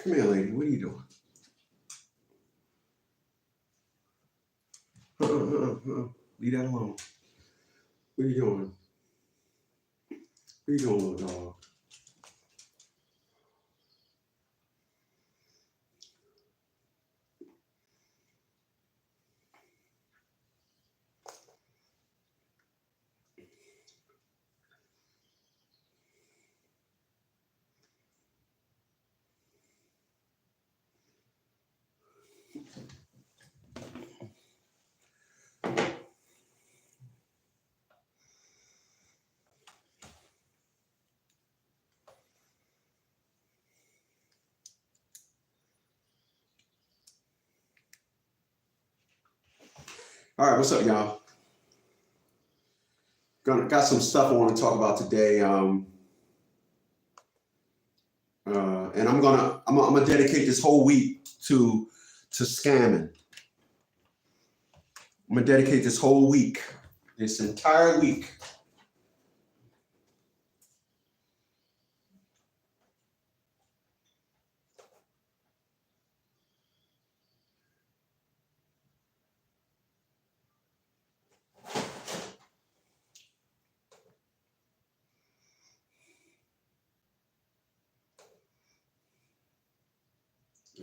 Come here, lady. What are you doing? Leave that alone. What are you doing? What are you doing, little dog? All right, what's up, y'all? Got some stuff I want to talk about today, and I'm gonna dedicate this whole week to scamming. I'm gonna dedicate this whole week, this entire week.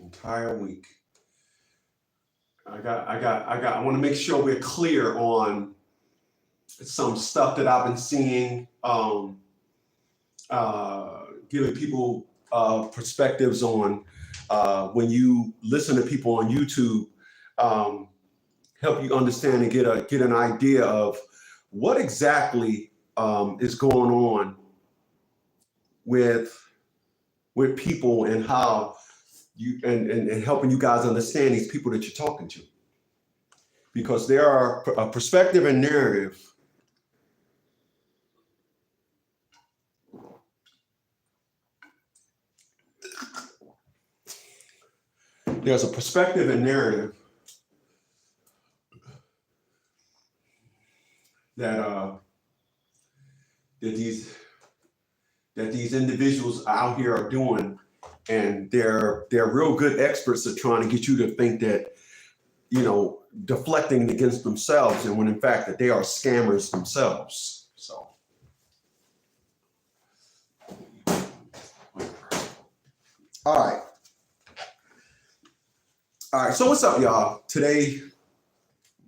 Entire week. I want to make sure we're clear on some stuff that I've been seeing, giving people perspectives on when you listen to people on YouTube, help you understand and get an idea of what exactly is going on with people and how you and helping you guys understand these people that you're talking to, because there are a perspective and narrative. There's a perspective and narrative that these individuals out here are doing, and they're real good experts at trying to get you to think that, you know, deflecting against themselves, and when in fact that they are scammers themselves. So, all right. So what's up, y'all? Today,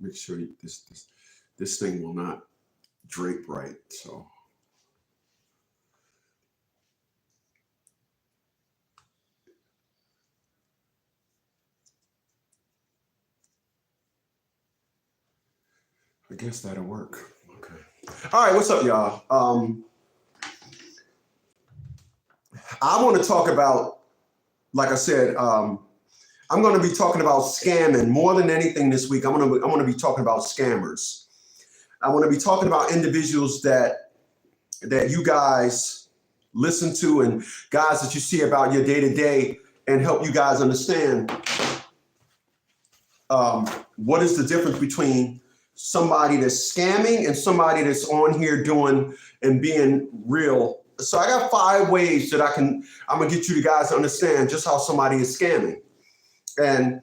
make sure this thing will not drape right. So. I guess that'll work. Okay. All right, what's up, y'all? I want to talk about, like I said, I'm going to be talking about scamming more than anything this week. I'm going to be talking about scammers. I want to be talking about individuals that you guys listen to and guys that you see about your day to day, and help you guys understand what is the difference between somebody that's scamming and somebody that's on here doing and being real. So I got 5 ways that I'm gonna get you guys to understand just how somebody is scamming. And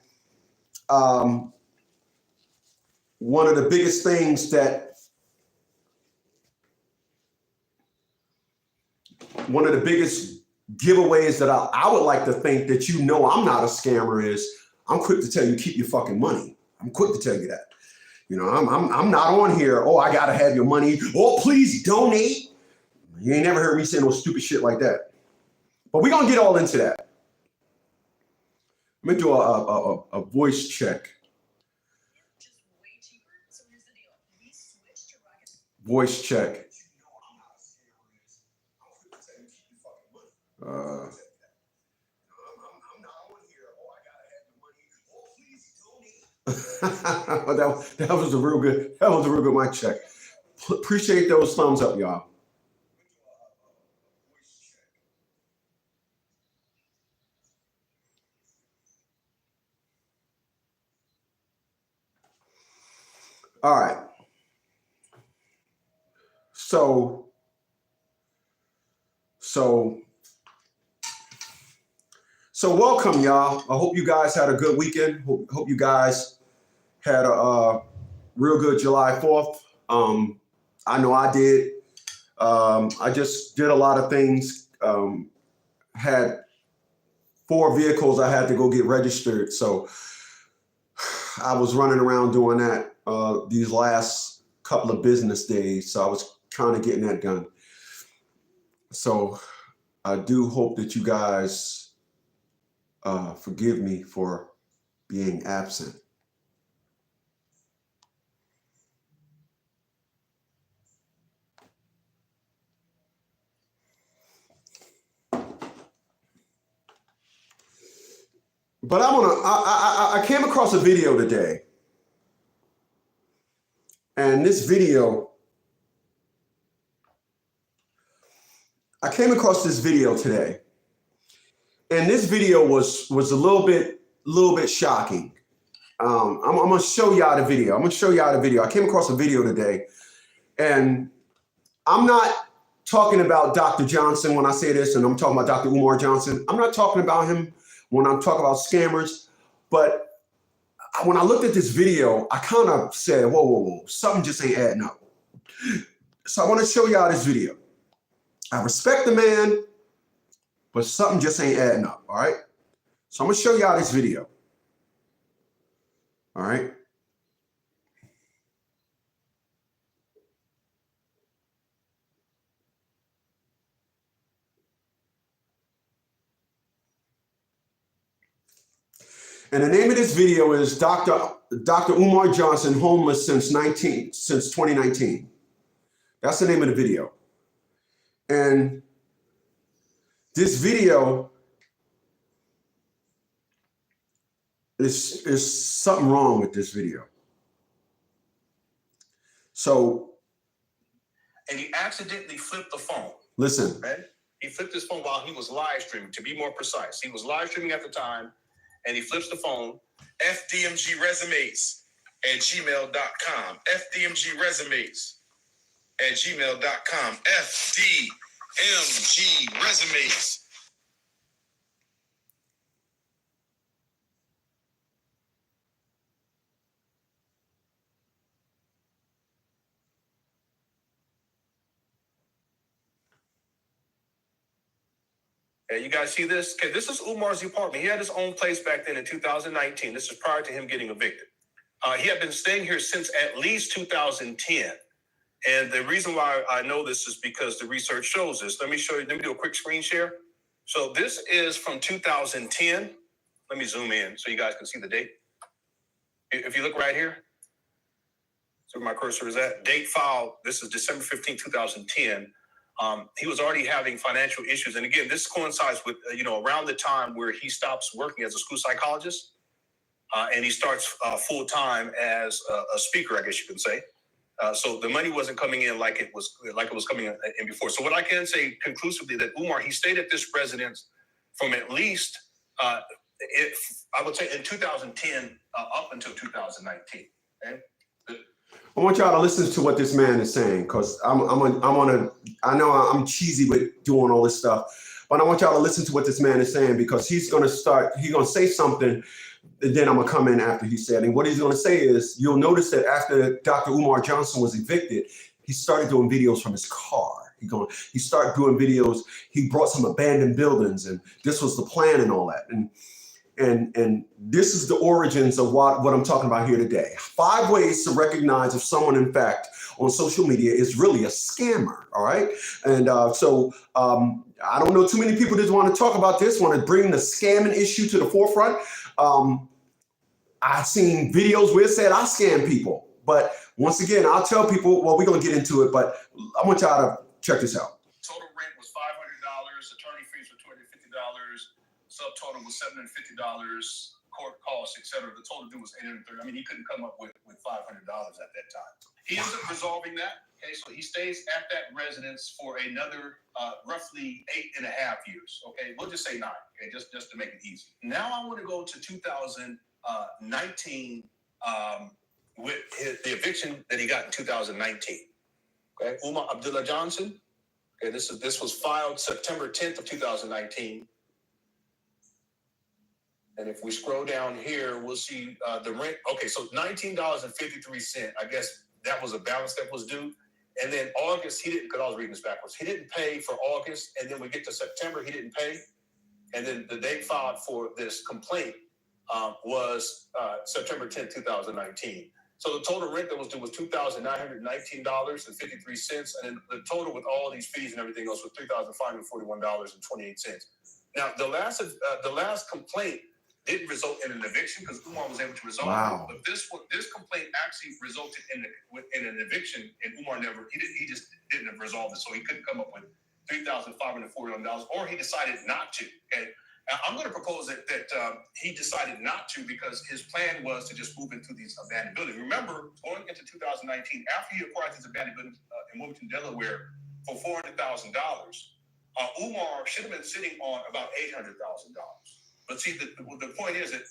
one of the biggest things one of the biggest giveaways that I would like to think that you know I'm not a scammer is, I'm quick to tell you, keep your fucking money. I'm quick to tell you that. You know, I'm not on here, oh, I gotta have your money. Oh, please donate. You ain't never heard me say no stupid shit like that. But we're gonna get all into that. I'm gonna do a voice check. Voice check. That was a real good mic check. Appreciate those thumbs up, y'all. All right. So So welcome, y'all. I hope you guys had a good weekend. Hope you guys had a real good July 4th. I know I did. I just did a lot of things. Had 4 vehicles I had to go get registered. So I was running around doing that these last couple of business days. So I was kind of getting that done. So I do hope that you guys forgive me for being absent. But I came across a video today. And this video, I came across this video today. And this video was a little bit shocking. I'm gonna show y'all the video. I came across a video today, and I'm not talking about Dr. Johnson when I say this, and I'm talking about Dr. Umar Johnson. I'm not talking about him when I'm talking about scammers. But when I looked at this video, I kind of said, whoa, something just ain't adding up. So I want to show y'all this video. I respect the man, but something just ain't adding up, all right? So I'm gonna show y'all this video, all right? And the name of this video is Dr. Umar Johnson, homeless since 2019. That's the name of the video. And this video is something wrong with this video. So, and he accidentally flipped the phone. Listen. Right? He flipped his phone while he was live streaming, to be more precise. He was live streaming at the time, and he flips the phone. FDMGresumes@gmail.com. FDMGresumes@gmail.com. FDMGresumes. Okay, you guys see this? Okay, this is Umar's apartment. He had his own place back then in 2019. This is prior to him getting evicted. He had been staying here since at least 2010. And the reason why I know this is because the research shows this. Let me show you. Let me do a quick screen share. So this is from 2010. Let me zoom in so you guys can see the date. If you look right here, so where my cursor is at, date file, this is December 15, 2010. He was already having financial issues. And again, this coincides with, around the time where he stops working as a school psychologist and he starts full-time as a speaker, I guess you can say. So the money wasn't coming in like it was coming in before. So what I can say conclusively that Umar, he stayed at this residence from at least, I would say in 2010 up until 2019. Okay? I want y'all to listen to what this man is saying, because I know I'm cheesy with doing all this stuff, but I want y'all to listen to what this man is saying, because he's gonna say something, and then I'm gonna come in after he said. And what he's gonna say is, you'll notice that after Dr. Umar Johnson was evicted, he started doing videos from his car. He started doing videos. He brought some abandoned buildings, and this was the plan and all that. And this is the origins of what I'm talking about here today. 5 ways to recognize if someone, in fact, on social media is really a scammer, all right? And so I don't know too many people that want to talk about this, want to bring the scamming issue to the forefront. I've seen videos where it said I scam people. But once again, I'll tell people, well, we're going to get into it, but I want y'all to check this out. Total rent was $500, attorney fees were $250. Subtotal was $750, court costs, etc. The total due was $830. I mean, he couldn't come up with $500 at that time. He ends up resolving that. Okay, so he stays at that residence for another roughly 8.5 years. Okay, we'll just say 9. Okay, just to make it easy. Now I want to go to 2019 with the eviction that he got in 2019. Okay, Umar Abdullah Johnson. Okay, this was filed September 10th of 2019. And if we scroll down here, we'll see the rent. Okay, so $19.53. I guess that was a balance that was due. And then August, he didn't, because I was reading this backwards. He didn't pay for August. And then we get to September, he didn't pay. And then the date filed for this complaint was September 10th, 2019. So the total rent that was due was $2,919.53. And then the total with all these fees and everything else was $3,541.28. Now, the last complaint didn't result in an eviction because Umar was able to resolve it. But this complaint actually resulted in an eviction, and Umar he just didn't resolve it. So he couldn't come up with $3,541, or he decided not to. Okay. Now, I'm going to propose that he decided not to because his plan was to just move into these abandoned buildings. Remember, going into 2019, after he acquired these abandoned buildings in Wilmington, Delaware, for $400,000, Umar should have been sitting on about $800,000. But see, the point is that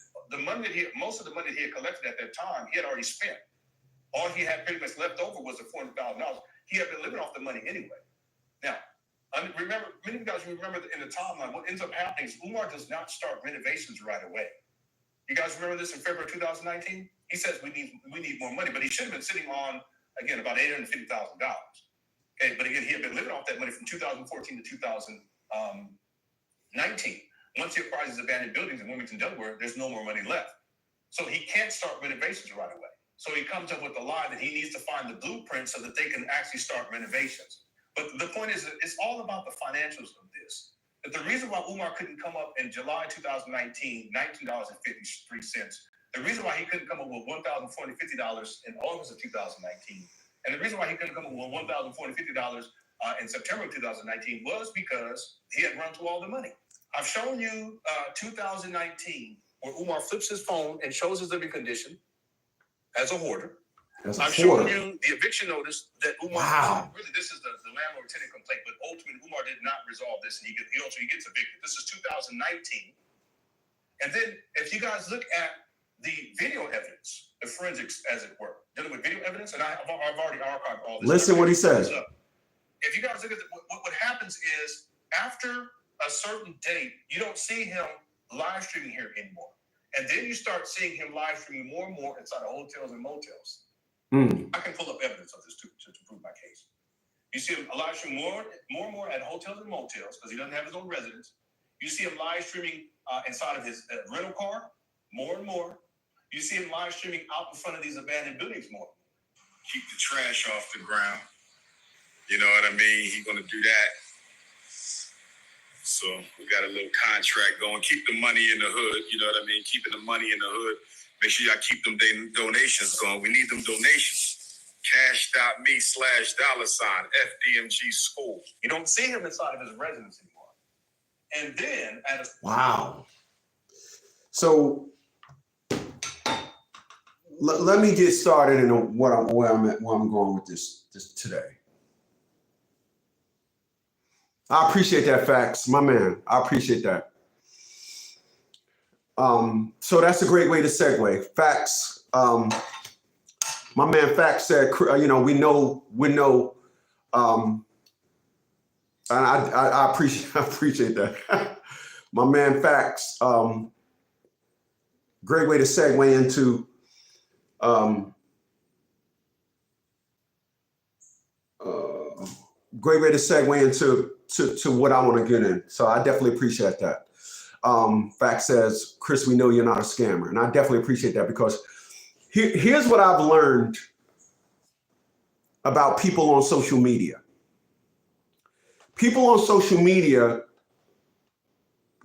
most of the money that he had collected at that time, he had already spent. All he had pretty much left over was the $400,000. He had been living off the money anyway. Now, remember, many of you guys remember that in the timeline, what ends up happening is Umar does not start renovations right away. You guys remember this in February 2019? He says we need more money, but he should have been sitting on, again, about $850,000. Okay, but again, he had been living off that money from 2014 to 2019. Once he acquires his abandoned buildings in Wilmington, Delaware, there's no more money left. So he can't start renovations right away. So he comes up with the lie that he needs to find the blueprint so that they can actually start renovations. But the point is that it's all about the financials of this. But the reason why Umar couldn't come up in July 2019, $19.53, the reason why he couldn't come up with $1,450 in August of 2019, and the reason why he couldn't come up with $1,450 in September of 2019 was because he had run through all the money. I've shown you 2019, where Umar flips his phone and shows his living condition as a hoarder. I've shown you the eviction notice that Umar, really this is the landlord-tenant complaint, but ultimately Umar did not resolve this, and he gets evicted. This is 2019. And then if you guys look at the video evidence, the forensics, as it were, dealing with video evidence, and I've already archived all this. Listen what he says. If you guys look at what happens is, after a certain date, you don't see him live streaming here anymore. And then you start seeing him live streaming more and more inside of hotels and motels. I can pull up evidence of this to prove my case. You see him live streaming more and more at hotels and motels because he doesn't have his own residence. You see him live streaming inside of his rental car more and more. You see him live streaming out in front of these abandoned buildings more. Keep the trash off the ground. You know what I mean? He's going to do that. So we got a little contract going. Keep the money in the hood. You know what I mean? Keeping the money in the hood. Make sure y'all keep them donations going. We need them donations. Cash.me/$FDMG school. You don't see him inside of his residence anymore. And then wow. So let me get started in where I'm going with this today. I appreciate that, Facts, my man. I appreciate that. So that's a great way to segue. Facts. My man Facts said, we know, and I appreciate that. My man Facts. Great way to segue into to what I want to get in. So I definitely appreciate that. Fact says, Chris, we know you're not a scammer. And I definitely appreciate that, because here's what I've learned about people on social media. People on social media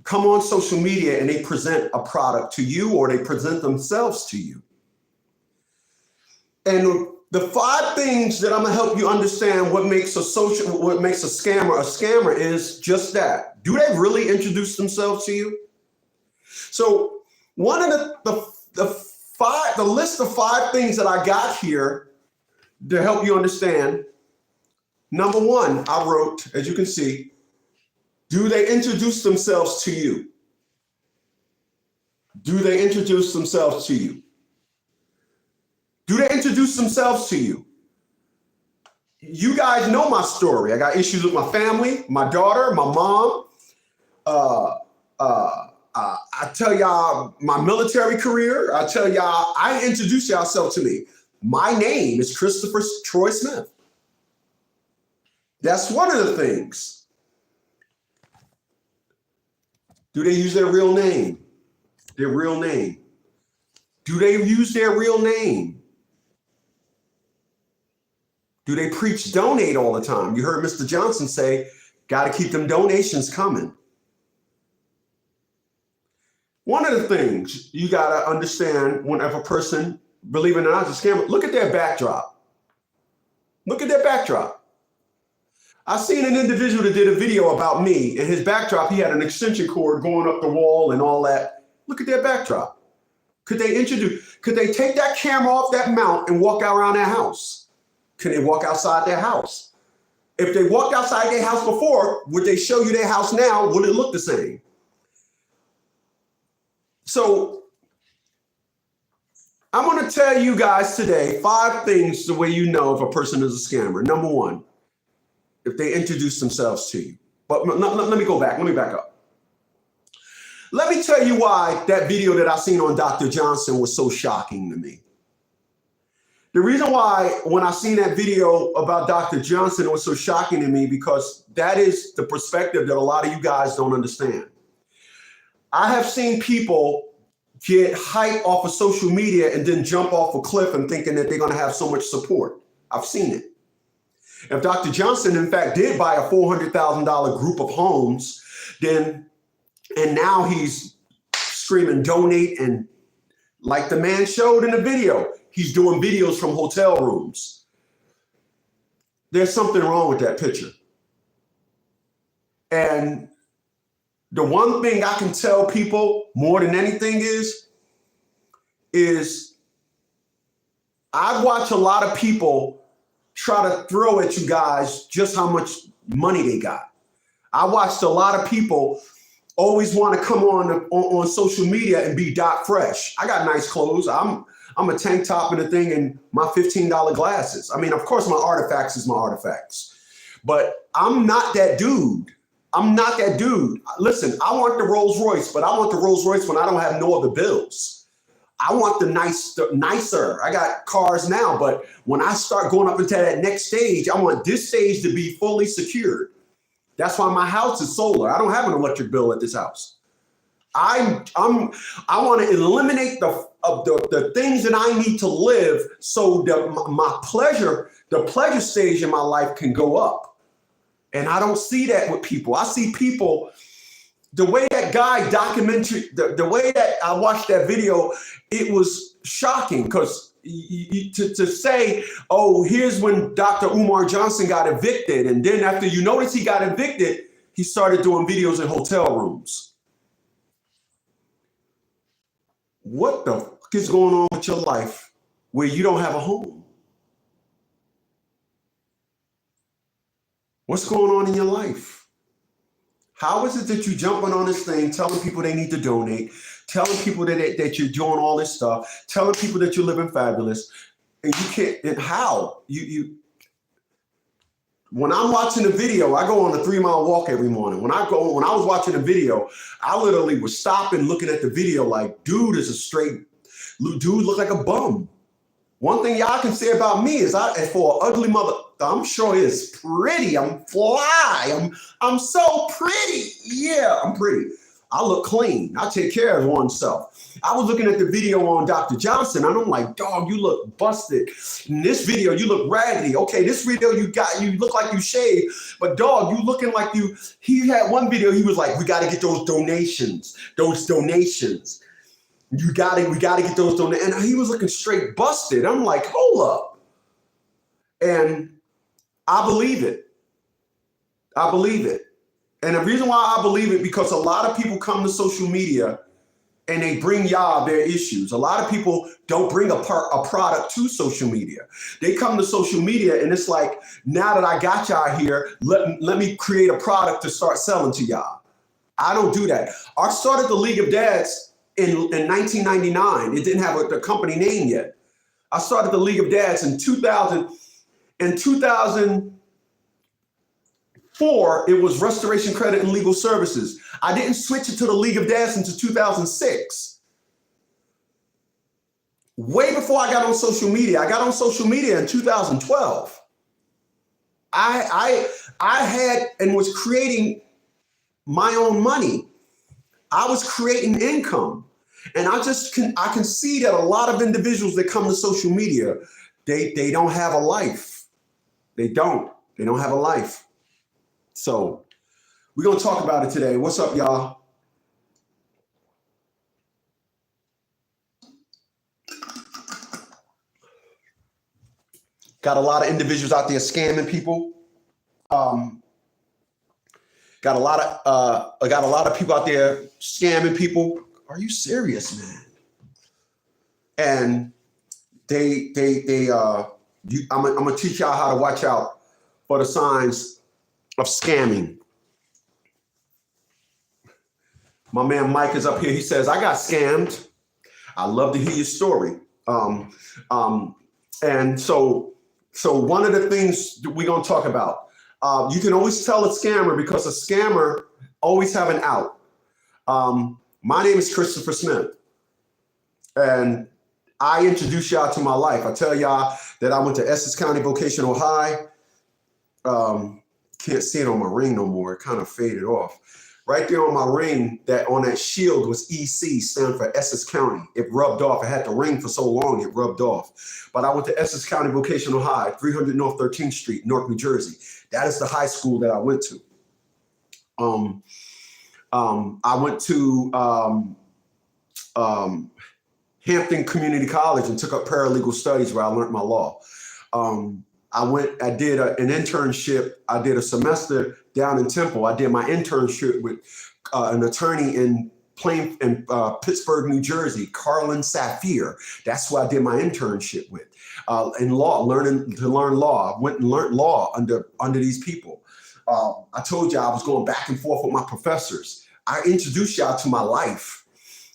come on social media and they present a product to you, or they present themselves to you. And the 5 things that I'm gonna help you understand what makes a scammer is just that. Do they really introduce themselves to you? So one of the list of 5 things that I got here to help you understand. Number 1, I wrote, as you can see, do they introduce themselves to you? Do they introduce themselves to you? Do they introduce themselves to you? You guys know my story. I got issues with my family, my daughter, my mom. I I tell y'all my military career. I tell y'all, I introduce yourself to me. My name is Christopher Troy Smith. That's one of the things. Do they use their real name? Their real name. Do they use their real name? Do they preach donate all the time? You heard Mr. Johnson say, got to keep them donations coming. One of the things you got to understand whenever a person, believe it or not, is a scammer, look at their backdrop. Look at their backdrop. I seen an individual that did a video about me, and his backdrop, he had an extension cord going up the wall and all that. Look at their backdrop. Could they take that camera off that mount and walk out around their house? Can they walk outside their house? If they walked outside their house before, would they show you their house now? Would it look the same? So I'm going to tell you guys today 5 things the way you know if a person is a scammer. Number 1, if they introduce themselves to you. But let me go back. Let me back up. Let me tell you why that video that I seen on Dr. Johnson was so shocking to me. The reason why when I seen that video about Dr. Johnson, it was so shocking to me because that is the perspective that a lot of you guys don't understand. I have seen people get hype off of social media and then jump off a cliff and thinking that they're going to have so much support. I've seen it. If Dr. Johnson, in fact, did buy a $400,000 group of homes, and now he's screaming donate, and like the man showed in the video, he's doing videos from hotel rooms. There's something wrong with that picture. And the one thing I can tell people more than anything is I watch a lot of people try to throw at you guys just how much money they got. I watched a lot of people always want to come on social media and be dot fresh. I got nice clothes. I'm a tank top and a thing and my $15 glasses. I mean, of course, my artifacts is my artifacts, but I'm not that dude. I'm not that dude. Listen, I want the Rolls Royce, but I want the Rolls Royce when I don't have no other bills. I want the nicer. I got cars now, but when I start going up into that next stage, I want this stage to be fully secured. That's why my house is solar. I don't have an electric bill at this house. I want to eliminate the things that I need to live so that the pleasure stage in my life can go up. And I don't see that with people. I see people, the way that guy documentary, the way that I watched that video, it was shocking because to say, oh, here's when Dr. Umar Johnson got evicted. And then after you notice he got evicted, he started doing videos in hotel rooms. What the fuck is going on with your life where you don't have a home? What's going on in your life? How is it that you're jumping on this thing, telling people they need to donate, telling people that you're doing all this stuff, telling people that you're living fabulous, and you can't, and how? When I'm watching the video, I go on a 3-mile walk every morning. When I was watching the video, I literally was stopping, looking at the video like, dude is a straight, dude look like a bum. One thing y'all can say about me is for an ugly mother, I'm sure it's pretty. I'm fly. I'm so pretty. Yeah, I'm pretty. I look clean. I take care of oneself. I was looking at the video on Dr. Johnson, and I'm like, dog, you look busted. In this video, you look raggedy. Okay, this video you look like you shaved, but dog, you looking like you. He had one video. He was like, we got to get those donations. We got to get those donations. And he was looking straight busted. I'm like, hold up. And I believe it. And the reason why I believe it, because a lot of people come to social media and they bring y'all their issues. A lot of people don't bring a product to social media. They come to social media and it's like, now that I got y'all here, let me create a product to start selling to y'all. I don't do that. I started the League of Dads in 1999. It didn't have the company name yet. I started the League of Dads in 2000. In 2004, 2004, it was Restoration Credit and Legal Services. I didn't switch it to the League of Dads until 2006. Way before I got on social media. I got on social media in 2012. I had and was creating my own money. I was creating income. And I can see that a lot of individuals that come to social media, they don't have a life. They don't have a life. So we're going to talk about it today. What's up, y'all? Got a lot of individuals out there scamming people. Got a lot of people out there scamming people. Are you serious, man? And I'm gonna teach y'all how to watch out for the signs of scamming. My man Mike is up here. He says, I got scammed. I'd love to hear your story. And so one of the things that we're gonna talk about, you can always tell a scammer because a scammer always have an out. My name is Christopher Smith, and I introduce y'all to my life. I tell y'all that I went to Essex County Vocational High. Can't see it on my ring no more. It kind of faded off. Right there on my ring, on that shield was EC, stand for Essex County. It rubbed off. I had the ring for so long, it rubbed off. But I went to Essex County Vocational High, 300 North 13th Street, Newark, New Jersey. That is the high school that I went to. I went to Hampton Community College and took up paralegal studies where I learned my law. I did an internship. I did a semester down in Temple. I did my internship with an attorney in Pittsburgh, New Jersey, Carlin Saphir. That's where I did my internship with in law, learn law. I went and learned law under these people. I told you I was going back and forth with my professors. I introduced y'all to my life.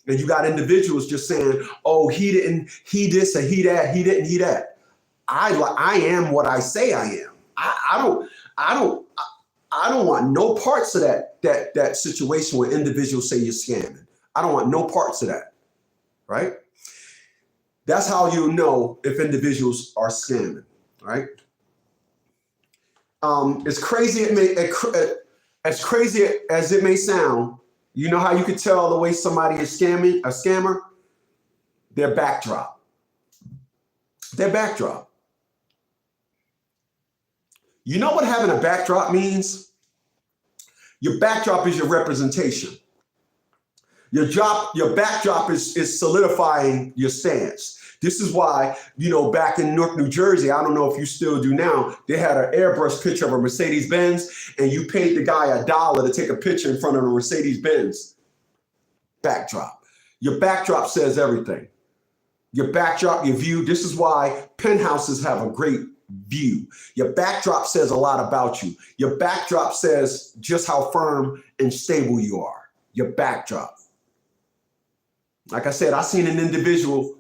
And you got individuals just saying, oh, he didn't, he this or he that, he didn't, he that. I am what I say I am. I don't want no parts of that situation where individuals say you're scamming. I don't want no parts of that, right? That's how you know if individuals are scamming, right? As crazy as it may sound, you know how you could tell the way somebody is scamming, a scammer? Their backdrop. Their backdrop. You know what having a backdrop means? Your backdrop is your representation. Your backdrop is solidifying your stance. This is why, back in Newark, New Jersey, I don't know if you still do now, they had an airbrush picture of a Mercedes-Benz, and you paid the guy $1 to take a picture in front of a Mercedes-Benz backdrop. Your backdrop says everything. Your backdrop, your view, this is why penthouses have a great view. Your backdrop says a lot about you. Your backdrop says just how firm and stable you are. Your backdrop. Like I said, I seen an individual,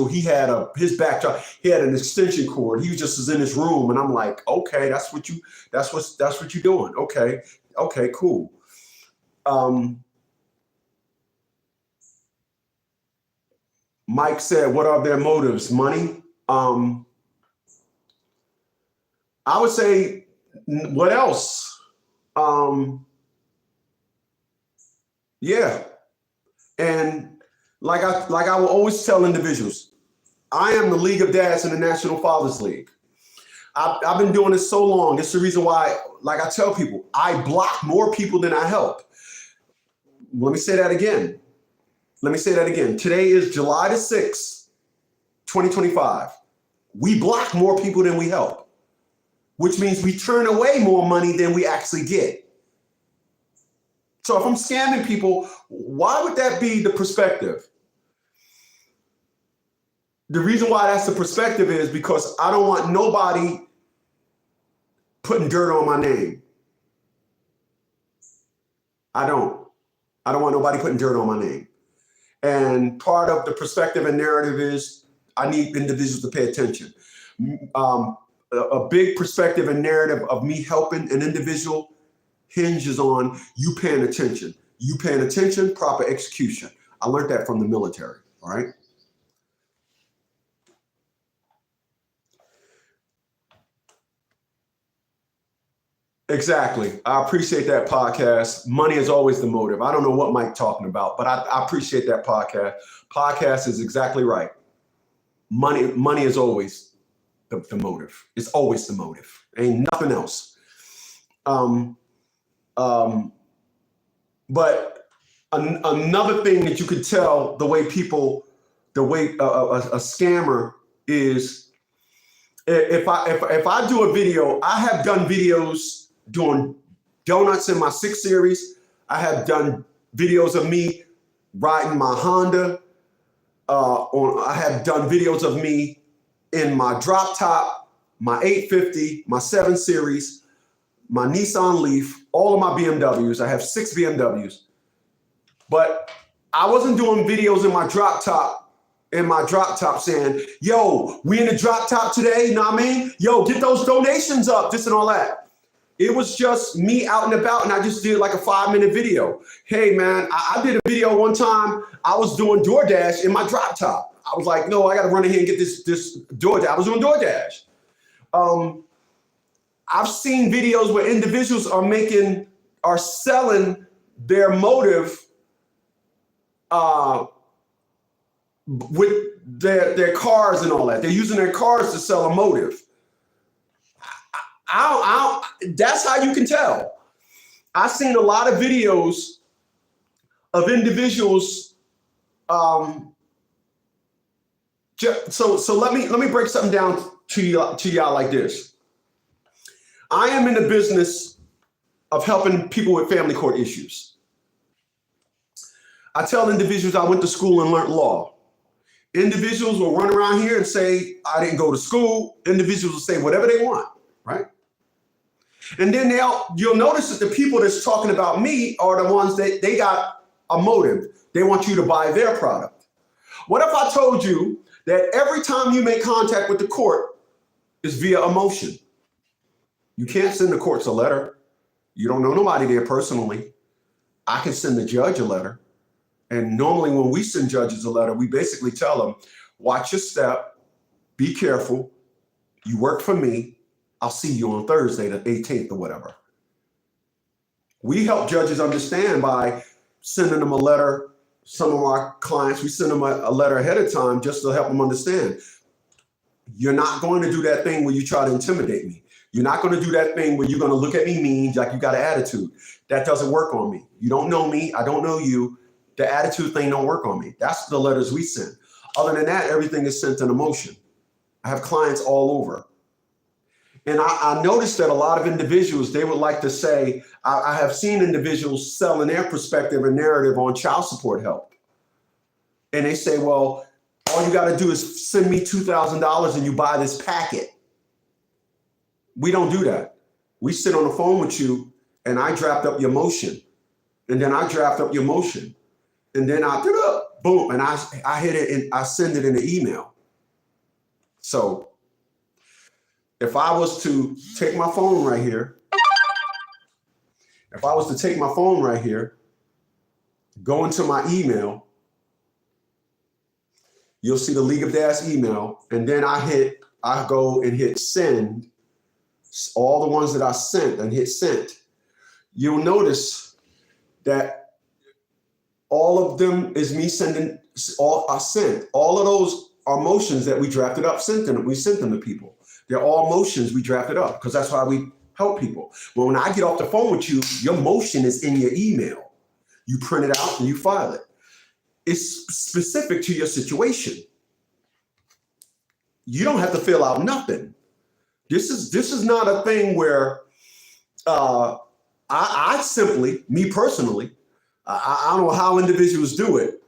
he had his backdrop, he had an extension cord. He just was in his room, and I'm like, okay, that's what you're doing. Okay, cool. Mike said, what are their motives? Money? I would say, what else? Yeah. And like I will always tell individuals, I am the League of Dads in the National Fathers League. I've been doing this so long. It's the reason why, like I tell people, I block more people than I help. Let me say that again. Today is July the 6th, 2025. We block more people than we help, which means we turn away more money than we actually get. So if I'm scamming people, why would that be the perspective? The reason why that's the perspective is because I don't want nobody putting dirt on my name. I don't want nobody putting dirt on my name. And part of the perspective and narrative is I need individuals to pay attention. A big perspective and narrative of me helping an individual hinges on you paying attention. You paying attention, proper execution. I learned that from the military, all right? Exactly. I appreciate that podcast. Money is always the motive. I don't know what Mike's talking about, but I appreciate that podcast. Podcast is exactly right. Money is always the motive. It's always the motive. Ain't nothing else. But another thing that you could tell the way a scammer is, if I do a video, I have done videos doing donuts in my 6 Series. I have done videos of me riding my Honda. I have done videos of me in my drop top, my 850, my 7 Series, my Nissan Leaf, all of my BMWs. I have 6 BMWs. But I wasn't doing videos in my drop top saying, yo, we in the drop top today, you know what I mean? Yo, get those donations up, this and all that. It was just me out and about, and I just did like a 5-minute video. Hey man, I did a video one time, I was doing DoorDash in my drop top. I was like, no, I gotta run in here and get this DoorDash. I was doing DoorDash. I've seen videos where individuals are selling their motive with their cars and all that. They're using their cars to sell a motive. That's how you can tell. I've seen a lot of videos of individuals. So let me break something down to y'all like this. I am in the business of helping people with family court issues. I tell individuals I went to school and learned law. Individuals will run around here and say, I didn't go to school. Individuals will say whatever they want, right? And then you'll notice that the people that's talking about me are the ones that they got a motive. They want you to buy their product. What if I told you that every time you make contact with the court is via emotion? You can't send the courts a letter. You don't know nobody there personally. I can send the judge a letter. And normally when we send judges a letter, we basically tell them, watch your step, be careful, you work for me, I'll see you on Thursday, the 18th or whatever. We help judges understand by sending them a letter. Some of our clients, we send them a letter ahead of time just to help them understand. You're not going to do that thing where you try to intimidate me. You're not going to do that thing where you're going to look at me mean, like you got an attitude. That doesn't work on me. You don't know me. I don't know you. The attitude thing don't work on me. That's the letters we send. Other than that, everything is sent in emotion. I have clients all over. And I noticed that a lot of individuals, they would like to say, I have seen individuals selling their perspective and narrative on child support help. And they say, well, all you got to do is send me $2,000 and you buy this packet. We don't do that. We sit on the phone with you and I draft up your motion. And then I draft up your motion. And then boom, and I hit it and I send it in an email. So if I was to take my phone right here, go into my email, you'll see the League of Dash email, and then I go and hit send, all the ones that I sent, and hit sent. You'll notice that all of them is me sending, all of those are motions that we drafted up, we sent them to people. They're all motions we drafted up because that's why we help people. Well, when I get off the phone with you, your motion is in your email. You print it out and you file it. It's specific to your situation. You don't have to fill out nothing. This is not a thing where I simply, me personally, I don't know how individuals do it,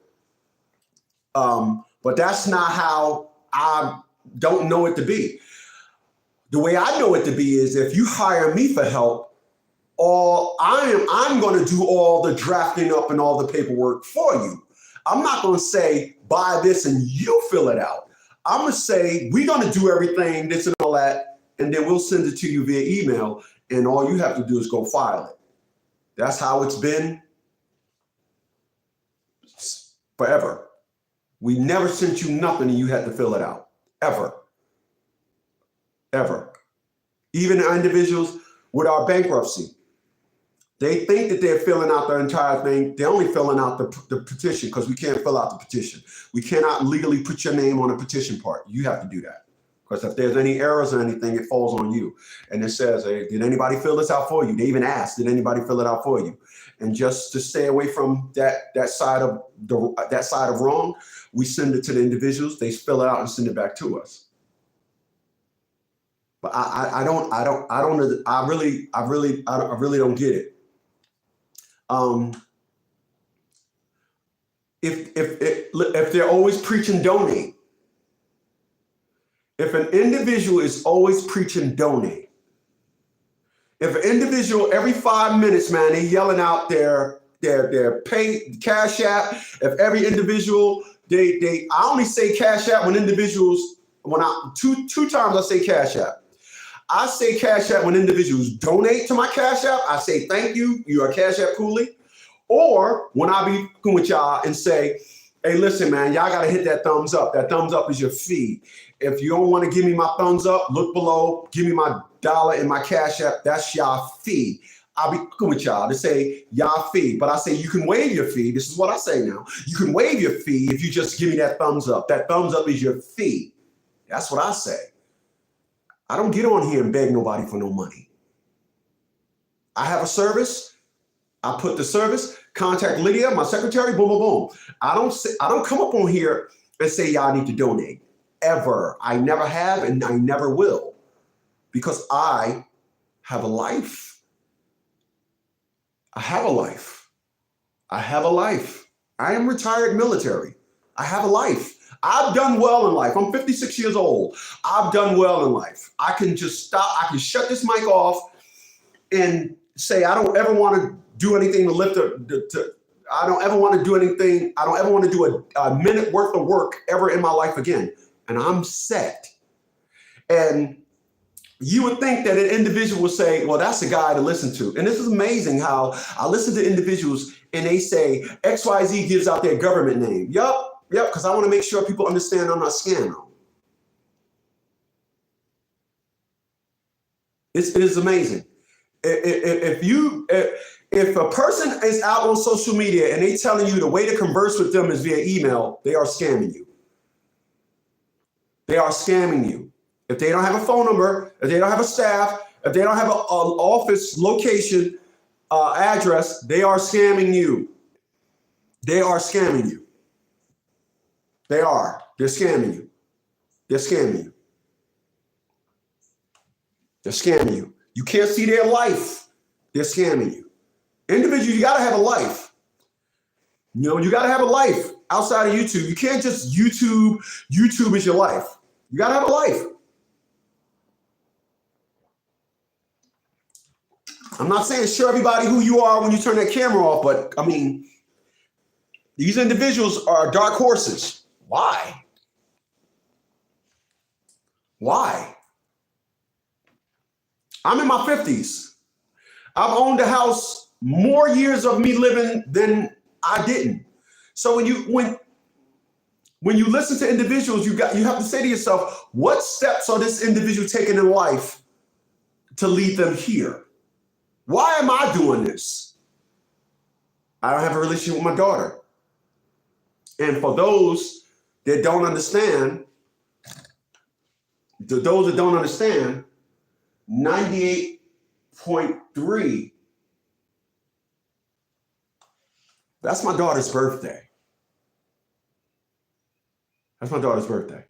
but that's not how I don't know it to be. The way I know it to be is if you hire me for help, I'm going to do all the drafting up and all the paperwork for you. I'm not going to say, buy this and you fill it out. I'm going to say, we're going to do everything, this and all that, and then we'll send it to you via email, and all you have to do is go file it. That's how it's been forever. We never sent you nothing and you had to fill it out, ever. Ever. Even individuals with our bankruptcy, they think that they're filling out the entire thing. They're only filling out the petition because we can't fill out the petition. We cannot legally put your name on the petition part. You have to do that. Because if there's any errors or anything, it falls on you. And it says, hey, did anybody fill this out for you? They even asked, did anybody fill it out for you? And just to stay away from that side of wrong, we send it to the individuals. They fill it out and send it back to us. But I really don't get it. If they're always preaching donate, if an individual is always preaching donate, if an individual every 5 minutes, man, they yelling out their pay cash app. If every individual I only say cash app when individuals two times I say cash app. I say cash app when individuals donate to my cash app. I say thank you. You are a cash app coolie. Or when I be with y'all and say, hey, listen, man, y'all got to hit that thumbs up. That thumbs up is your fee. If you don't want to give me my thumbs up, look below, give me my dollar in my cash app. That's y'all fee. I'll be with y'all to say y'all fee. But I say you can waive your fee. This is what I say now. You can waive your fee if you just give me that thumbs up. That thumbs up is your fee. That's what I say. I don't get on here and beg nobody for no money. I have a service. I put the service, contact Lydia, my secretary, boom, boom, boom. I don't come up on here and say y'all need to donate, ever. I never have and I never will, because I have a life. I have a life. I have a life. I am retired military. I have a life. I've done well in life. I'm 56 years old. I've done well in life. I can just stop. I can shut this mic off and say, I don't ever want to do anything to lift I don't ever want to do anything. I don't ever want to do a minute worth of work ever in my life again. And I'm set. And you would think that an individual would say, well, that's a guy to listen to. And this is amazing how I listen to individuals and they say XYZ gives out their government name. Yup, because I want to make sure people understand I'm not scamming them. It is amazing. If a person is out on social media and they telling you the way to converse with them is via email, they are scamming you. They are scamming you. If they don't have a phone number, if they don't have a staff, if they don't have an office location, address, they are scamming you. They are scamming you. They are. They're scamming you. They're scamming you. They're scamming you. You can't see their life. They're scamming you. Individuals, you got to have a life. You know, you got to have a life outside of YouTube. You can't just YouTube. YouTube is your life. You got to have a life. I'm not saying show everybody who you are when you turn that camera off, but I mean, these individuals are dark horses. Why? Why? I'm in my 50s. I've owned a house more years of me living than I didn't. So when you listen to individuals, you have to say to yourself, what steps are this individual taking in life to lead them here? Why am I doing this? I don't have a relationship with my daughter. And for those that don't understand, 98.3, that's my daughter's birthday. That's my daughter's birthday.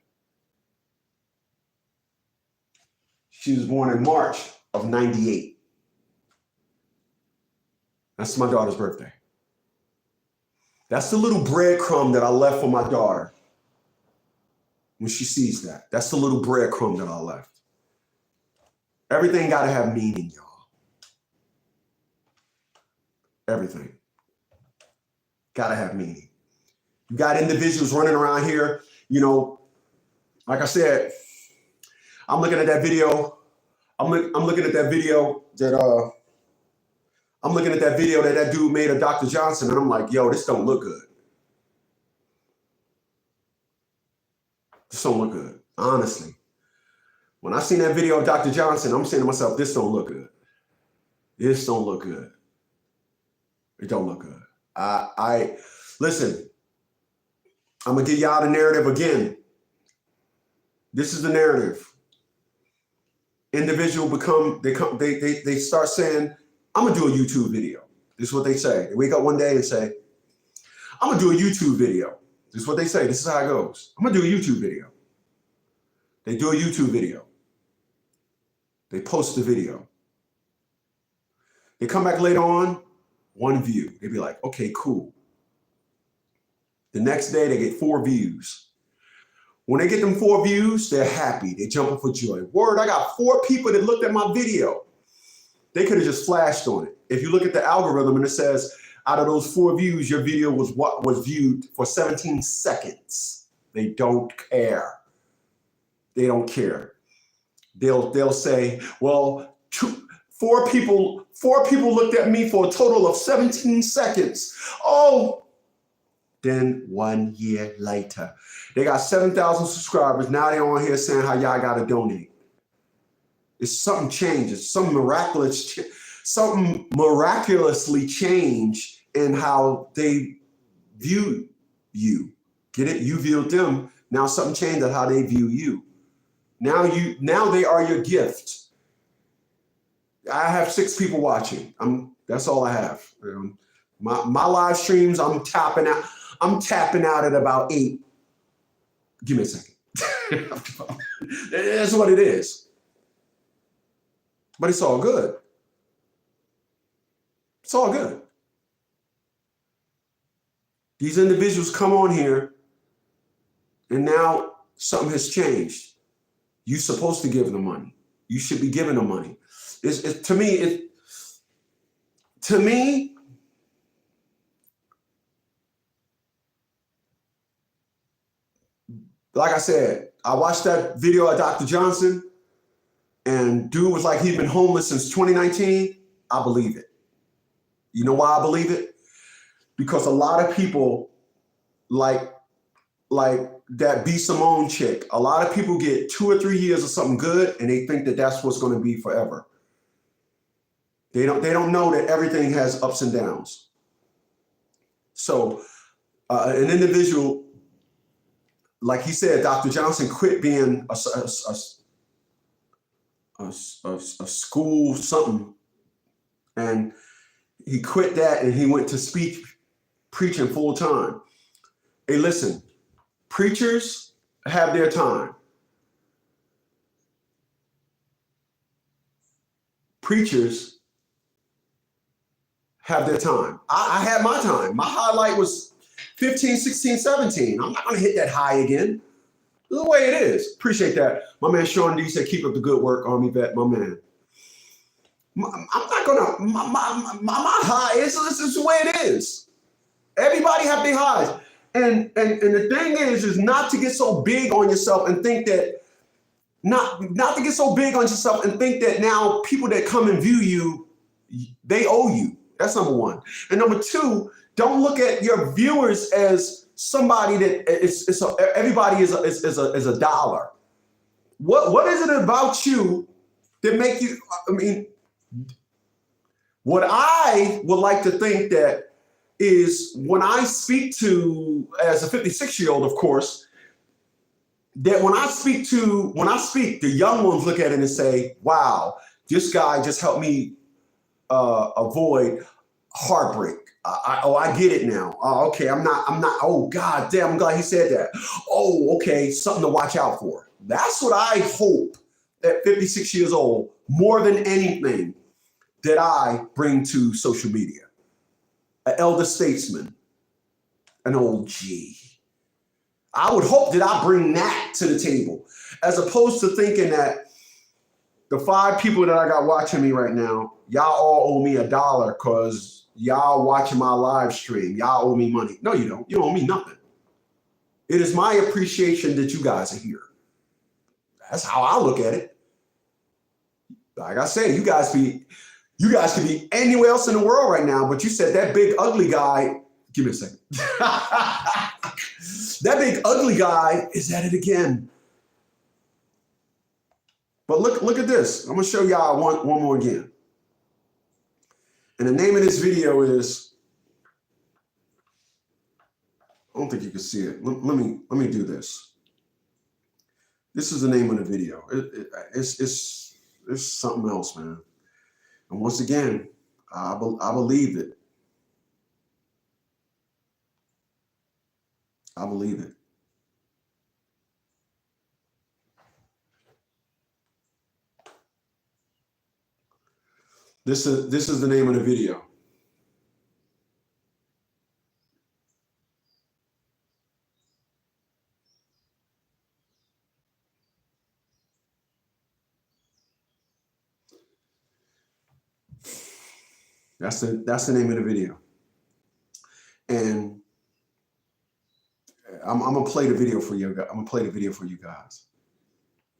She was born in March of 98. That's my daughter's birthday. That's the little breadcrumb that I left for my daughter when she sees that. That's the little breadcrumb that I left. Everything got to have meaning, y'all. Everything. Got to have meaning. You got individuals running around here, you know, like I said, I'm looking at that video. I'm looking at that video that I'm looking at that video that dude made of Dr. Johnson, and I'm like, yo, this don't look good. This don't look good, honestly. When I seen that video of Dr. Johnson, I'm saying to myself, this don't look good. This don't look good. It don't look good. I listen, I'm gonna give y'all the narrative again. This is the narrative. Individual they start saying, I'm gonna do a YouTube video. This is what they say. They wake up one day and say, I'm gonna do a YouTube video. This is what they say. This is how it goes. I'm gonna do a YouTube video. They do a YouTube video. They post the video. They come back later on, 1 view. They be like, okay, cool. The next day they get 4 views. When they get them 4 views, they're happy. They're jumping for joy. Word, I got 4 people that looked at my video. They could have just flashed on it. If you look at the algorithm and it says, out of those 4 views, your video was what was viewed for 17 seconds. They don't care. They don't care. They'll say, well, 4 people looked at me for a total of 17 seconds. Oh, then 1 year later, they got 7,000 subscribers. Now they're on here saying how y'all got to donate. It's something changes, something miraculously changed in how they view you. Get it? You viewed them. Now something changed in how they view you. Now they are your gift. I have 6 people watching. That's all I have. My live streams, I'm tapping out at about 8. Give me a second. That's what it is. But it's all good. It's all good. These individuals come on here and now something has changed. You're supposed to give them money. You should be giving them money. To me, like I said, I watched that video of Dr. Johnson, and dude was like, he's been homeless since 2019. I believe it. You know why I believe it? Because a lot of people like that B. Simone chick, a lot of people get 2 or 3 years of something good and they think that that's what's going to be forever. They don't know that everything has ups and downs. So an individual, like he said, Dr. Johnson quit being a school something, and he quit that and he went to preaching full time. Hey, listen, preachers have their time. Preachers have their time. I had my time. My highlight was 15, 16, 17. I'm not going to hit that high again. The way it is. Appreciate that. My man Sean D said, keep up the good work, Army vet, my man. I'm not going to, my high is the way it is. Everybody have their highs. And the thing is not to get so big on yourself and think that, not to get so big on yourself and think that now people that come and view you, they owe you. That's number 1. And number 2, don't look at your viewers as somebody that everybody is a dollar. What is it about you that make you? I mean, what I would like to think that is when I speak to, as a 56-year-old, of course, that when I speak, the young ones look at it and say, "Wow, this guy just helped me avoid heartbreak. I get it now. Okay, I'm not, oh, God damn, I'm glad he said that. Oh, okay, something to watch out for." That's what I hope at 56 years old, more than anything, that I bring to social media. An elder statesman, an OG. I would hope that I bring that to the table, as opposed to thinking that the 5 people that I got watching me right now, y'all all owe me $1 because y'all watching my live stream. Y'all owe me money. No, you don't. You don't owe me nothing. It is my appreciation that you guys are here. That's how I look at it. Like I said, you guys could be anywhere else in the world right now, but you said that big ugly guy. Give me a second. That big ugly guy is at it again. But look at this. I'm gonna show y'all one more again. And the name of this video is, I don't think you can see it. Let me do this. This is the name of the video. It's something else, man. And once again, I believe it. I believe it. This is the name of the video. That's the name of the video. And I'm gonna play the video for you. I'm gonna play the video for you guys.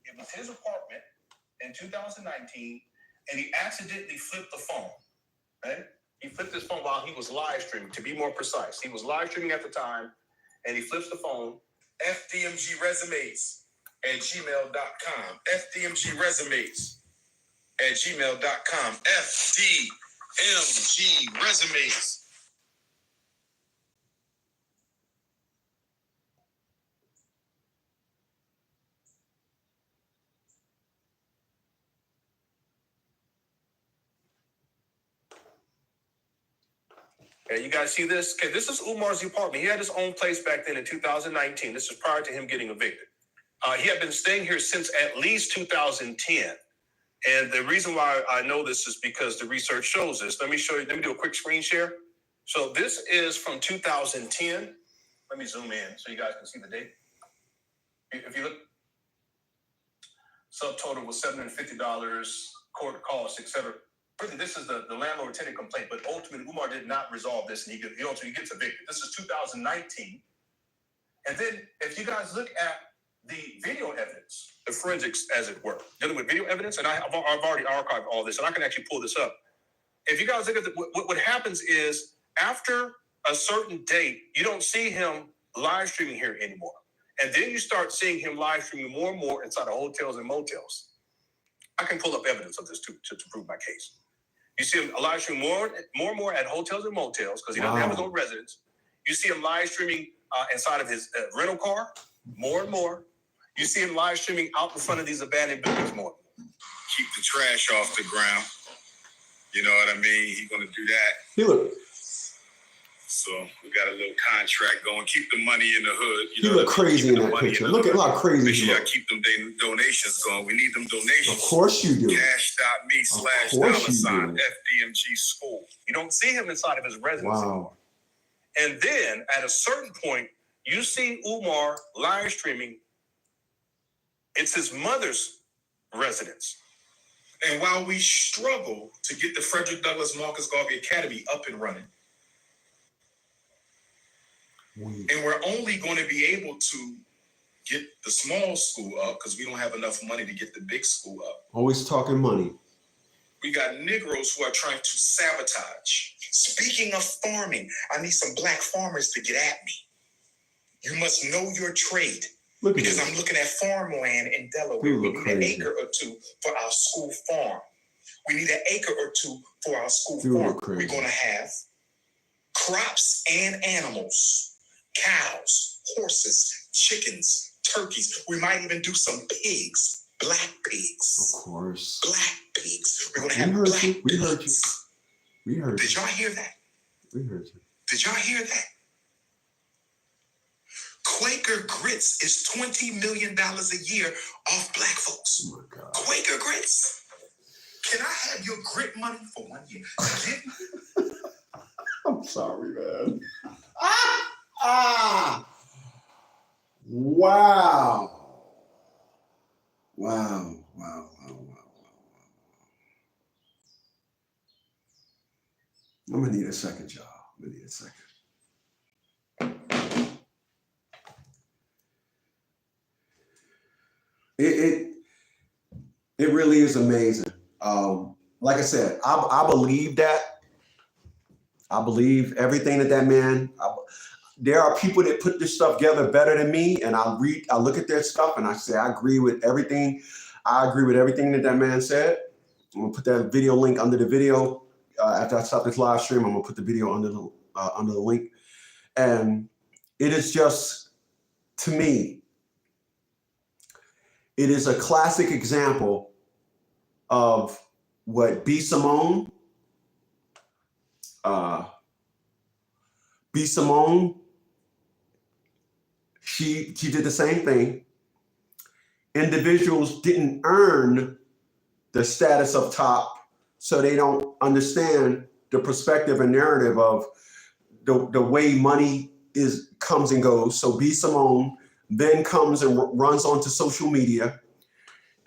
It was his apartment in 2019, and he accidentally flipped the phone. Right? He flipped his phone while he was live streaming. To be more precise, he was live streaming at the time, and he flips the phone. FDMGresumes@gmail.com. FDMGresumes@gmail.com. FDMGresumes. Okay, you guys see this? Okay, this is Umar's apartment. He had his own place back then in 2019. This is prior to him getting evicted. He had been staying here since at least 2010. And the reason why I know this is because the research shows this. Let me show you. Let me do a quick screen share. So this is from 2010. Let me zoom in so you guys can see the date. If you look, subtotal was $750, court costs, etc. Really, this is the landlord-tenant complaint, but ultimately Umar did not resolve this, and he ultimately gets evicted. This is 2019. And then if you guys look at the video evidence, the forensics, as it were, dealing with video evidence, and I've already archived all this, and I can actually pull this up. If you guys look at what happens is, after a certain date, you don't see him live streaming here anymore. And then you start seeing him live streaming more and more inside of hotels and motels. I can pull up evidence of this to prove my case. You see him live streaming more and more at hotels and motels because he doesn't have his own residence. You see him live streaming inside of his rental car more and more. You see him live streaming out in front of these abandoned buildings more. Keep the trash off the ground. You know what I mean? He's going to do that. Hey, look. So we got a little contract going. Keep the money in the hood. You look crazy in that picture. Look at how crazy Make sure you y'all look. keep them donations going. We need them donations. Of course you do. Cash.me/$FDMG school. You don't see him inside of his residence anymore. And then at a certain point, you see Umar live streaming. It's his mother's residence. And while we struggle to get the Frederick Douglass Marcus Garvey Academy up and running, and we're only going to be able to get the small school up because we don't have enough money to get the big school up. Always talking money. We got Negroes who are trying to sabotage. Speaking of farming, I need some black farmers to get at me. You must know your trade. Because I'm looking at farmland in Delaware. We need an acre or two for our school farm. We need an acre or two for our school farm. We're going to have crops and animals. Cows, horses, chickens, turkeys. We might even do some pigs, black pigs. Of course. Black pigs. We're going to have black pigs. We heard you. We heard you. Did y'all hear that? We heard you. Did y'all hear that? Quaker Grits is $20 million a year off black folks. Oh my God. Quaker Grits. Can I have your grit money for 1 year? I'm sorry, man. Wow. I'm gonna need a second, y'all. I'm gonna need a second. It really is amazing. Like I said, I believe that. I believe everything that man. There are people that put this stuff together better than me, and I look at their stuff, and I say I agree with everything. I agree with everything that man said. I'm gonna put that video link under the video after I stop this live stream. I'm gonna put the video under the link, and it is just, to me, it is a classic example of what B. Simone, she did the same thing. Individuals didn't earn the status of top, so they don't understand the perspective and narrative of the way money comes and goes. So B. Simone then comes and runs onto social media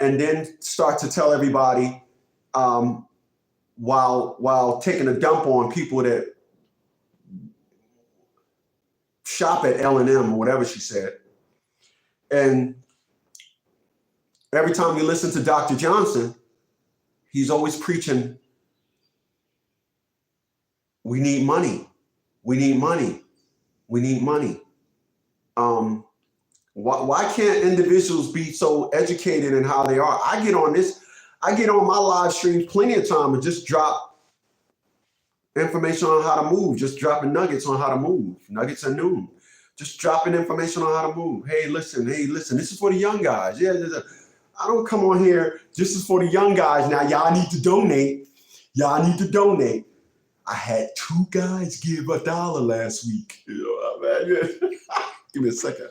and then starts to tell everybody while taking a dump on people that shop at L&M or whatever she said. And every time you listen to Dr. Johnson, he's always preaching, we need money. We need money. We need money. Why can't individuals be so educated in how they are? I get on my live streams plenty of time and just drop information on how to move, just dropping nuggets on how to move, nuggets at noon, just dropping information on how to move. Hey, listen, this is for the young guys. Yeah, I don't come on here, this is for the young guys. Now, y'all need to donate. Y'all need to donate. I had 2 guys give $1 last week. You know what I mean? Give me a second.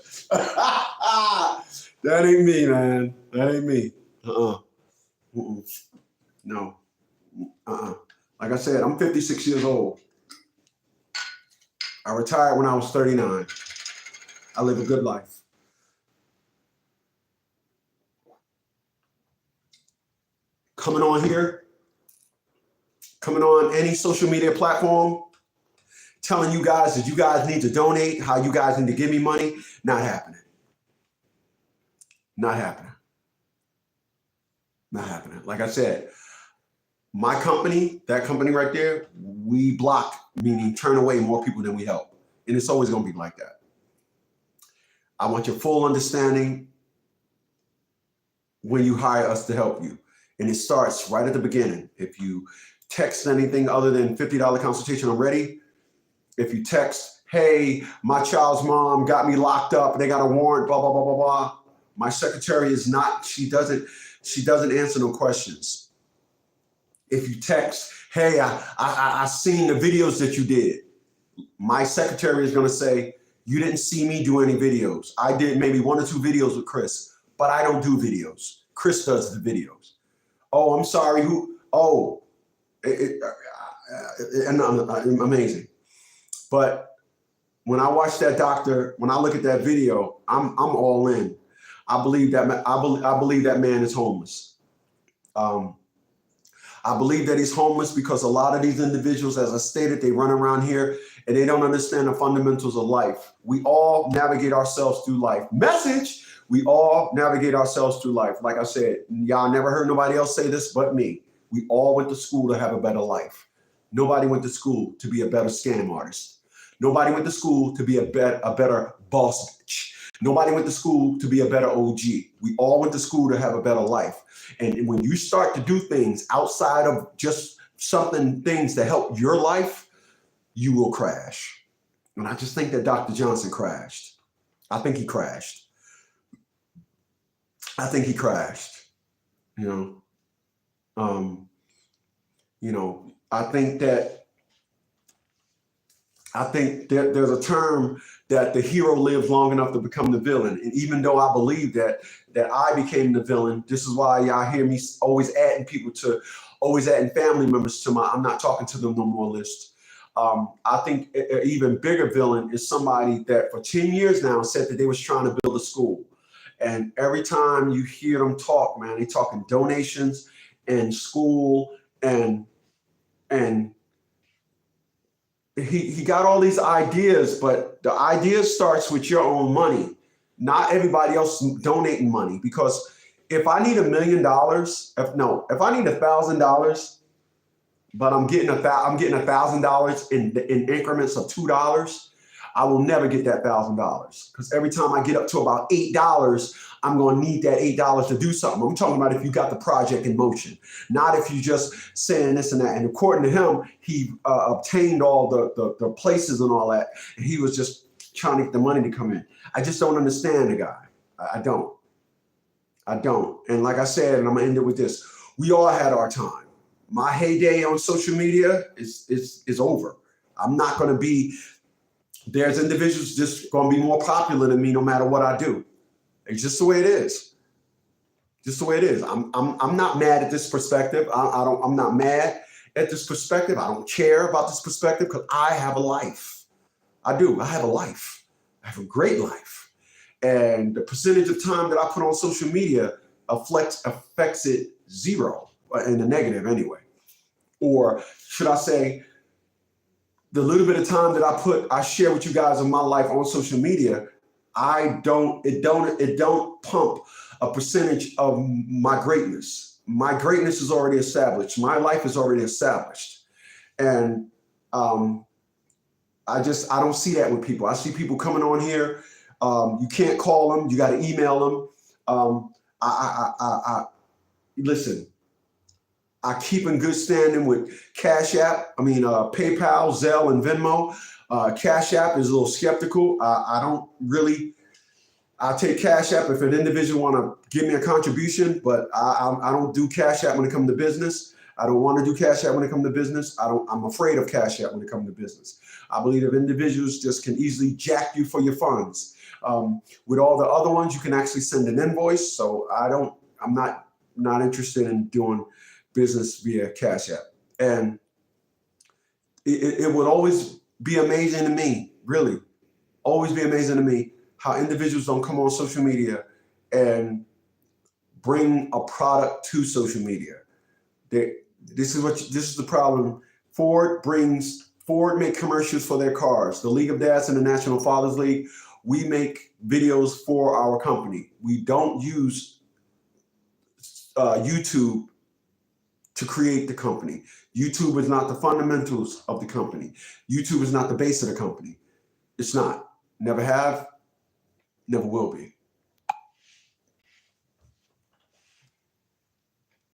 That ain't me, man. That ain't me. No. Like I said, I'm 56 years old. I retired when I was 39. I live a good life. Coming on here, coming on any social media platform, telling you guys that you guys need to donate, how you guys need to give me money, not happening. Not happening. Not happening. Like I said, my company, that company right there, we block, meaning turn away more people than we help. And it's always going to be like that. I want your full understanding when you hire us to help you. And it starts right at the beginning. If you text anything other than $50 consultation, I'm ready. If you text, hey, my child's mom got me locked up, they got a warrant, blah, blah, blah, blah, blah. My secretary is not, she doesn't answer no questions. If you text, hey, I seen the videos that you did, my secretary is gonna say, you didn't see me do any videos. I did maybe 1 or 2 videos with Chris, but I don't do videos. Chris does the videos. Oh, I'm sorry, who? Oh, amazing. But when I watch that doctor, when I look at that video, I'm all in. I believe that man is homeless. I believe that he's homeless because a lot of these individuals, as I stated, they run around here and they don't understand the fundamentals of life. We all navigate ourselves through life. Message, we all navigate ourselves through life. Like I said, y'all never heard nobody else say this but me. We all went to school to have a better life. Nobody went to school to be a better scam artist. Nobody went to school to be a better boss bitch. Nobody went to school to be a better OG. We all went to school to have a better life. And when you start to do things outside of just things to help your life, you will crash. And I just think that Dr. Johnson crashed. I think he crashed. I think he crashed. I think that there's a term that the hero lives long enough to become the villain. And even though I believe that I became the villain, this is why y'all hear me always adding family members to my I'm not talking to them no more list. I think an even bigger villain is somebody that for 10 years now said that they was trying to build a school. And every time you hear them talk, man, they talking donations and school and he got all these ideas, but the idea starts with your own money, not everybody else donating money, because if I need $1 million, if I need $1,000, but I'm getting $1,000 in increments of $2, I will never get that $1,000 because every time I get up to about $8, I'm going to need that $8 to do something. I'm talking about if you got the project in motion, not if you just saying this and that. And according to him, he obtained all the places and all that, and he was just trying to get the money to come in. I just don't understand the guy. I don't. And like I said, and I'm gonna end it with this: we all had our time. My heyday on social media is over. I'm not going to be. There's individuals just going to be more popular than me no matter what I do. It's just the way it is. Just the way it is. I'm not mad at this perspective. I'm not mad at this perspective. I don't care about this perspective because I have a life. I do. I have a life. I have a great life. And the percentage of time that I put on social media affects it zero, in the negative anyway. Or should I say, the little bit of time that I share with you guys in my life on social media, it don't pump a percentage of my greatness. My greatness is already established. My life is already established. And I don't see that with people. I see people coming on here. You can't call them. You got to email them. Listen, I keep in good standing with PayPal, Zelle, and Venmo. Cash App is a little skeptical. I'll take Cash App if an individual want to give me a contribution, but I don't do Cash App when it comes to business. I don't want to do Cash App when it comes to business. I'm afraid of Cash App when it comes to business. I believe if individuals just can easily jack you for your funds. With all the other ones, you can actually send an invoice. So I'm not interested in doing business via Cash App. And it would always be amazing to me, really, always be amazing to me how individuals don't come on social media and bring a product to social media. This is the problem. Ford make commercials for their cars. The League of Dads and the National Fathers League, we make videos for our company. We don't use YouTube to create the company. YouTube is not the fundamentals of the company. YouTube is not the base of the company. It's not. Never have, never will be.